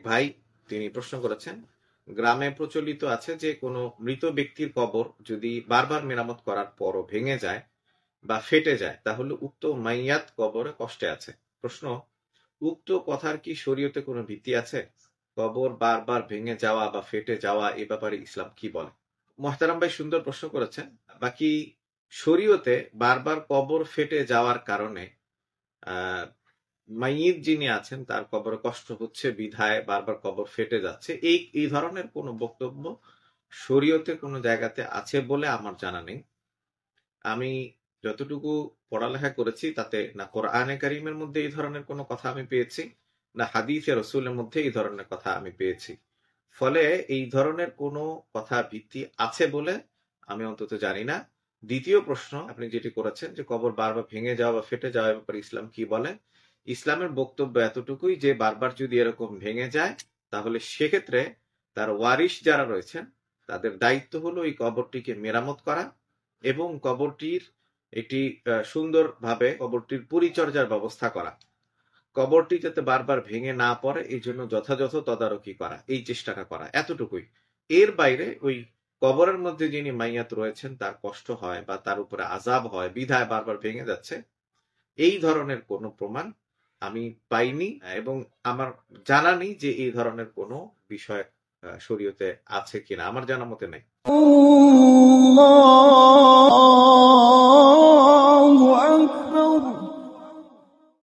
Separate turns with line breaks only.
ভাই তিনি প্রশ্ন করেছেন, গ্রামে প্রচলিত আছে যে কোনো মৃত ব্যক্তির কবর যদি বারবার মেরামত করার পরও ভেঙে যায় বা ফেটে যায় তাহলে উক্ত মাইয়াত কবরে কষ্টে আছে। প্রশ্ন, উক্ত কথার কি শরীয়তে কোনো ভিত্তি আছে? কবর বারবার ভেঙে যাওয়া বা ফেটে যাওয়া এ ব্যাপারে ইসলাম কি বলে? মোহতারাম ভাই সুন্দর প্রশ্ন করেছেন। বাকি শরীয়তে বারবার কবর ফেটে যাওয়ার কারণে আহ মাইয়িত যিনি আছেন তার কবরে কষ্ট হচ্ছে বিধায় বারবার কবর ফেটে যাচ্ছে, এই ধরনের কোনো বক্তব্য শরীয়তে কোনো জায়গাতে আছে বলে আমার জানা নেই। আমি যতটুকু পড়ালেখা করেছি তাতে না কোরআনে কারিমের মধ্যে এই ধরনের কোনো কথা আমি পেয়েছি, না হাদিসে রসুলের মধ্যে এই ধরনের কথা আমি পেয়েছি। ফলে এই ধরনের কোনো কথা ভিত্তি আছে বলে আমি অন্তত জানি না। দ্বিতীয় প্রশ্ন আপনি যেটি করেছেন যে কবর বারবার ভেঙে যাওয়া বা ফেটে যাওয়ার ব্যাপারে ইসলাম কি বলে, ইসলামের বক্তব্য এতটুকুই যে বারবার যদি এরকম ভেঙে যায় তাহলে সেক্ষেত্রে তার ওয়ারিশ যারা রয়েছেন তাদের দায়িত্ব হলো এই কবরটিকে মেরামত করা এবং কবরটির একটি সুন্দরভাবে কবরটির পরিচর্যার ব্যবস্থা করা, কবরটি যাতে বারবার ভেঙে না পড়ে এই জন্য যথাযথ তদারকি করা, এই চেষ্টাটা করা, এতটুকুই। এর বাইরে ওই কবরের মধ্যে যিনি মাইয়াত রয়েছেন তার কষ্ট হয় বা তার উপরে আযাব হয় বিধায় বারবার ভেঙে যাচ্ছে, এই ধরনের কোনো প্রমাণ আমি পাইনি এবং আমার জানা নেই যে এই ধরনের কোনো বিষয় শরীয়তে আছে কিনা, আমার জানা মতে নাই।